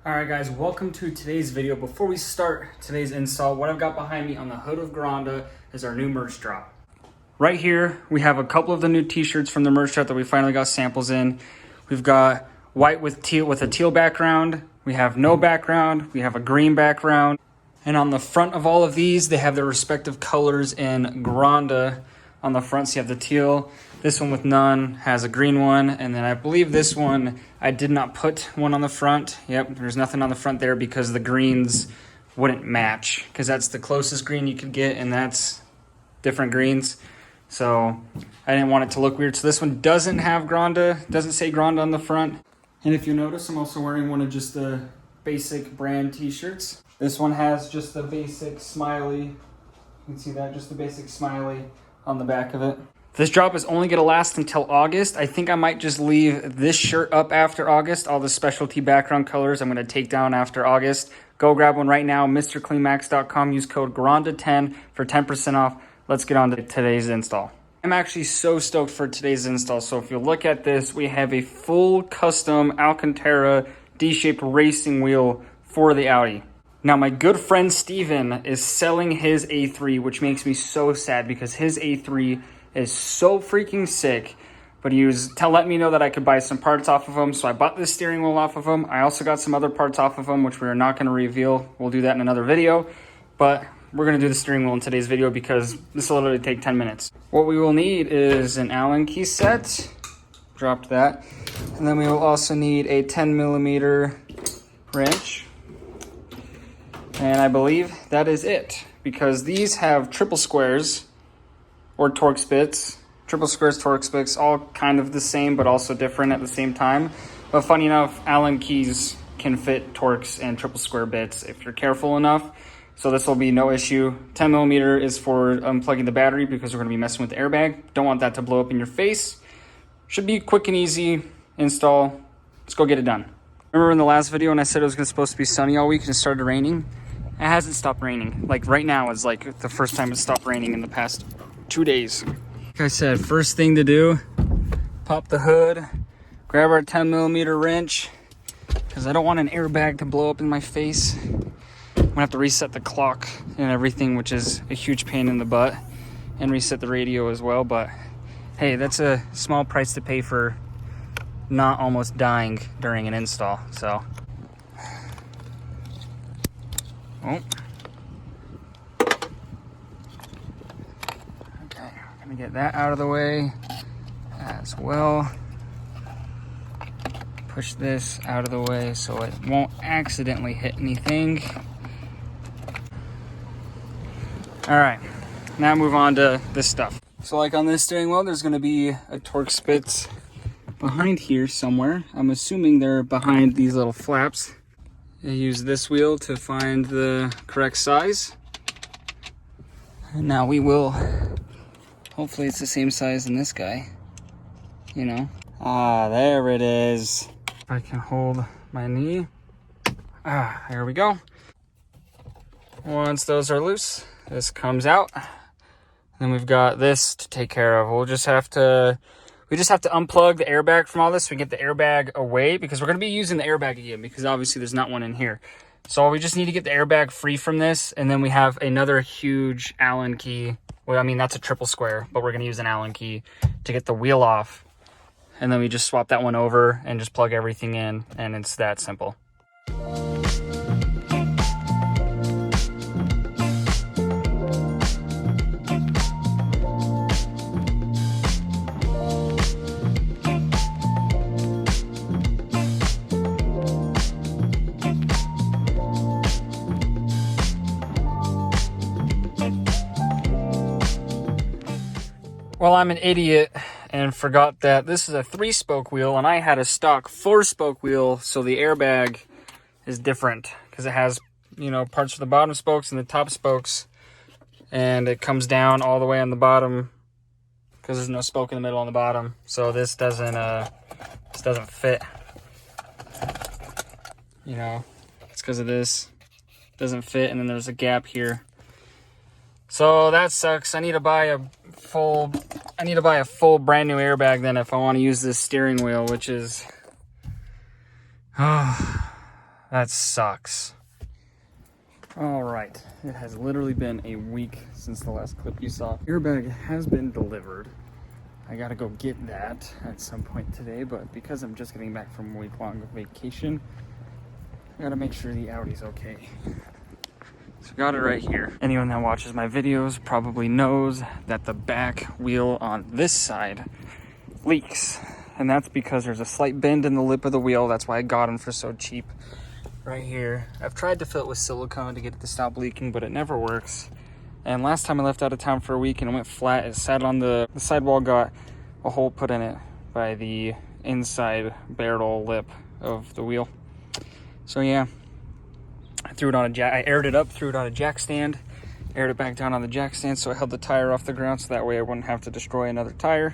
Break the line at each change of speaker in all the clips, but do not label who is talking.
Alright guys, welcome to today's video. Before we start today's install, what I've got behind me on the hood of Granda is our new merch drop. Right here, we have a couple of the new t-shirts from the merch drop that we finally got samples in. We've got white with teal with a teal background. We have no background. We have a green background. And on the front of all of these, they have their respective colors in Granda on the front. So you have the teal. This one with none has a green one. And then I believe this one, I did not put one on the front. Yep, there's nothing on the front there because the greens wouldn't match. Because that's the closest green you could get, and that's different greens. So I didn't want it to look weird. So this one doesn't have Granda, doesn't say Granda on the front. And if you notice, I'm also wearing one of just the basic brand t-shirts. This one has just the basic smiley. You can see that, just the basic smiley on the back of it. This drop is only gonna last until August. I think I might just leave this shirt up after August. All the specialty background colors I'm gonna take down after August. Go grab one right now, MrCleanMax.com. Use code GRANDA10 for 10% off. Let's get on to today's install. I'm actually so stoked for today's install. So if you look at this, we have a full custom Alcantara D-shaped racing wheel for the Audi. Now my good friend Steven is selling his A3, which makes me so sad because his A3 is so freaking sick. But he was letting me know that I could buy some parts off of him. So I bought this steering wheel off of him. I also got some other parts off of him, which we are not going to reveal. We'll do that in another video. But we're going to do the steering wheel in today's video because this will literally take 10 minutes. What we will need is an Allen key set. Dropped that. And then we will also need a 10mm wrench. And I believe that is it. Because these have triple squares or Torx bits. Triple squares, Torx bits, all kind of the same, but also different at the same time. But funny enough, Allen keys can fit Torx and triple square bits if you're careful enough. So this will be no issue. 10mm is for unplugging the battery because we're going to be messing with the airbag. Don't want that to blow up in your face. Should be quick and easy install. Let's go get it done. Remember in the last video when I said it was supposed to be sunny all week and it started raining? It hasn't stopped raining. Like right now is like the first time it stopped raining in the past 2 days. Like I said, first thing to do, pop the hood, grab our 10mm wrench, because I don't want an airbag to blow up in my face. I'm gonna have to reset the clock and everything, which is a huge pain in the butt, and reset the radio as well. But hey, that's a small price to pay for not almost dying during an install. So, oh. Get that out of the way as well. Push this out of the way so it won't accidentally hit anything. All right, now move on to this stuff. So like on this steering wheel, there's going to be a Torx bit behind here somewhere. I'm assuming they're behind these little flaps. I use this wheel to find the correct size. And now we will, hopefully it's the same size in this guy, you know. Ah, there it is. If I can hold my knee. Ah, there we go. Once those are loose, this comes out. Then we've got this to take care of. We just have to unplug the airbag from all this so we get the airbag away, because we're gonna be using the airbag again because obviously there's not one in here. So we just need to get the airbag free from this, and then we have another huge Allen key. Well, I mean, that's a triple square, but we're going to use an Allen key to get the wheel off. And then we just swap that one over and just plug everything in, and it's that simple. Well, I'm an idiot and forgot that this is a 3-spoke wheel and I had a stock 4-spoke wheel, so the airbag is different because it has, you know, parts for the bottom spokes and the top spokes, and it comes down all the way on the bottom because there's no spoke in the middle on the bottom. So this doesn't fit. You know, it's because of this. It doesn't fit, and then there's a gap here. So that sucks. I need to buy a full brand new airbag then if I want to use this steering wheel, which is That sucks. All right, it has literally been a week since the last clip you saw. Airbag has been delivered. I gotta go get that at some point today, but because I'm just getting back from a week-long vacation, I gotta make sure the Audi's okay. So got it right here. Anyone that watches my videos probably knows that the back wheel on this side leaks. And that's because there's a slight bend in the lip of the wheel. That's why I got them for so cheap. Right here. I've tried to fill it with silicone to get it to stop leaking, but it never works. And last time I left out of town for a week and it went flat, it sat on the sidewall, got a hole put in it by the inside barrel lip of the wheel. So yeah, I threw it on a jack. I aired it up, threw it on a jack stand, aired it back down on the jack stand, so I held the tire off the ground so that way I wouldn't have to destroy another tire.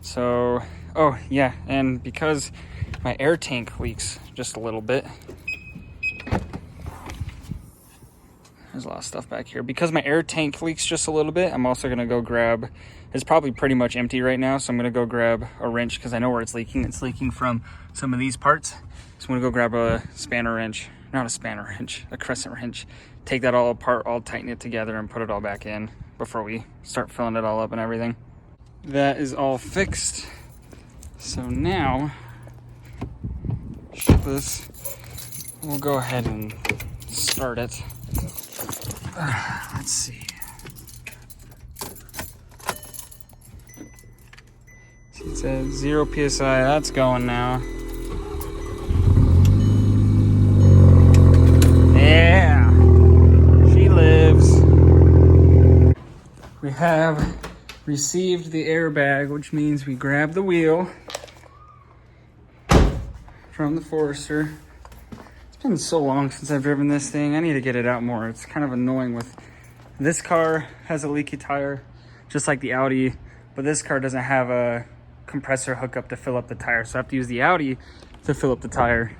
So, oh yeah, and because my air tank leaks just a little bit, there's a lot of stuff back here. Because my air tank leaks just a little bit, I'm also gonna go grab, it's probably pretty much empty right now, so I'm gonna go grab a wrench because I know where it's leaking. It's leaking from some of these parts. So I'm gonna go grab a spanner wrench, not a spanner wrench, a crescent wrench. Take that all apart, all tighten it together and put it all back in before we start filling it all up and everything. That is all fixed. So now, ship this. We'll go ahead and start it. Let's see. It says 0 PSI, that's going now. Yeah, she lives. We have received the airbag, which means we grab the wheel from the Forester. It's been so long since I've driven this thing. I need to get it out more. It's kind of annoying with this car has a leaky tire, just like the Audi, but this car doesn't have a compressor hookup to fill up the tire. So I have to use the Audi to fill up the tire.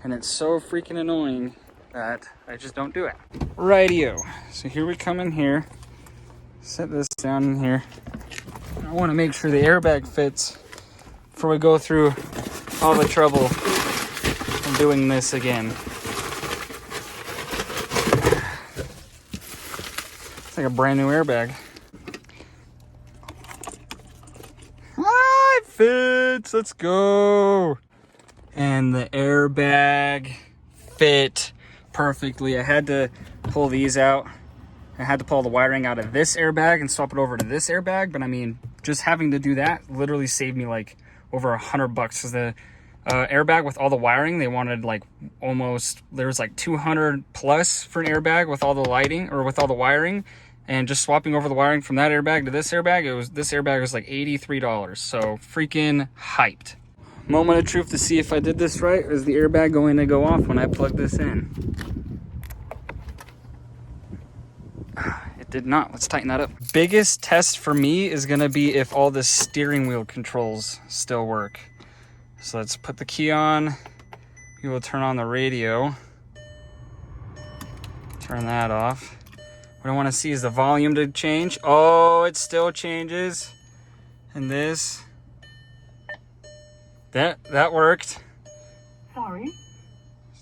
And it's so freaking annoying that I just don't do it. Rightio. So here we come in here. Set this down in here. I want to make sure the airbag fits before we go through all the trouble of doing this again. It's like a brand new airbag. Ah, it fits. Let's go. And the airbag fit perfectly. I had to pull these out. I had to pull the wiring out of this airbag and swap it over to this airbag. But I mean, just having to do that literally saved me like over $100 because the airbag with all the wiring, they wanted like almost, there was like 200 plus for an airbag with all the lighting or with all the wiring. And just swapping over the wiring from that airbag to this airbag, this airbag was like $83. So freaking hyped. Moment of truth to see if I did this right. Is the airbag going to go off when I plug this in? It did not. Let's tighten that up. Biggest test for me is going to be if all the steering wheel controls still work. So let's put the key on. We will turn on the radio. Turn that off. What I want to see is the volume to change. Oh, it still changes. And this. That worked.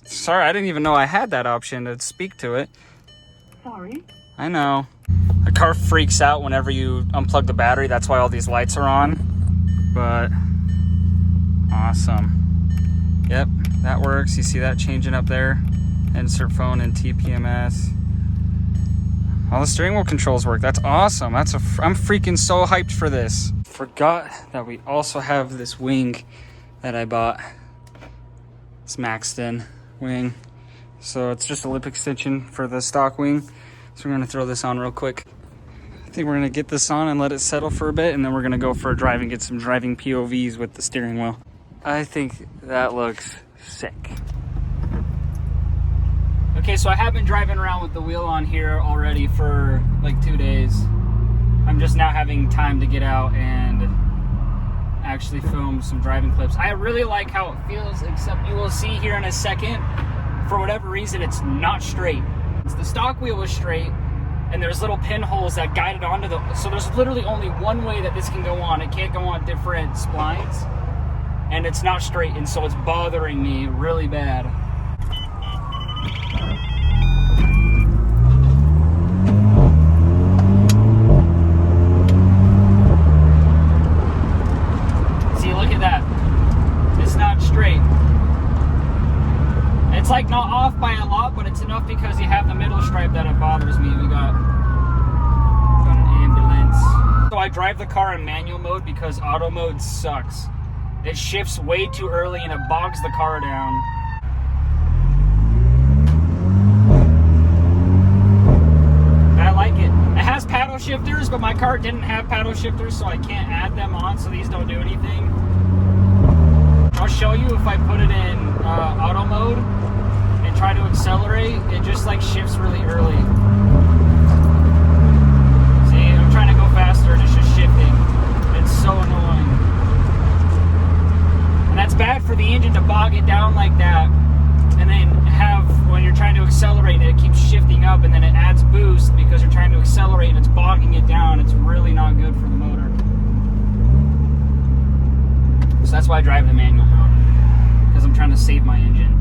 Sorry, I didn't even know I had that option to speak to it.
Sorry.
I know. The car freaks out whenever you unplug the battery. That's why all these lights are on. But awesome. Yep, that works. You see that changing up there? Insert phone and TPMS. All the steering wheel controls work. That's awesome. I'm freaking so hyped for this. Forgot that we also have this wing that I bought. It's Maxton wing. So it's just a lip extension for the stock wing. So we're gonna throw this on real quick. I think we're gonna get this on and let it settle for a bit, and then we're gonna go for a drive and get some driving POVs with the steering wheel. I think that looks sick. Okay, so I have been driving around with the wheel on here already for like 2 days. I'm just now having time to get out and actually film some driving clips. I really like how it feels, except you will see here in a second, for whatever reason, it's not straight. The stock wheel was straight, and there's little pinholes that guide it onto so there's literally only one way that this can go on. It can't go on different splines, and it's not straight, and so it's bothering me really bad. It's like not off by a lot, but it's enough because you have the middle stripe that it bothers me. We got an ambulance. So I drive the car in manual mode because auto mode sucks. It shifts way too early and it bogs the car down. I like it. It has paddle shifters, but my car didn't have paddle shifters, so I can't add them on, so these don't do anything. I'll show you if I put it in auto mode and try to accelerate, it just like shifts really early. See, I'm trying to go faster and it's just shifting. It's so annoying. And that's bad for the engine to bog it down like that, and then when you're trying to accelerate it keeps shifting up, and then it adds boost because you're trying to accelerate and it's bogging it down. It's really not good for the motor. So that's why I drive the manual mode, because I'm trying to save my engine.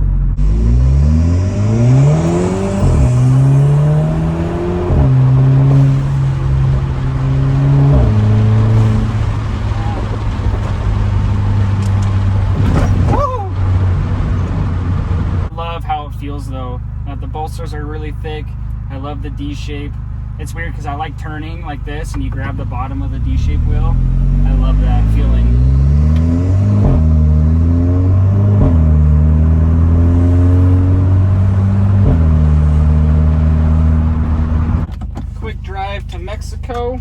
Feels though. The bolsters are really thick. I love the D shape. It's weird because I like turning like this and you grab the bottom of the D shape wheel. I love that feeling. Quick drive to Mexico.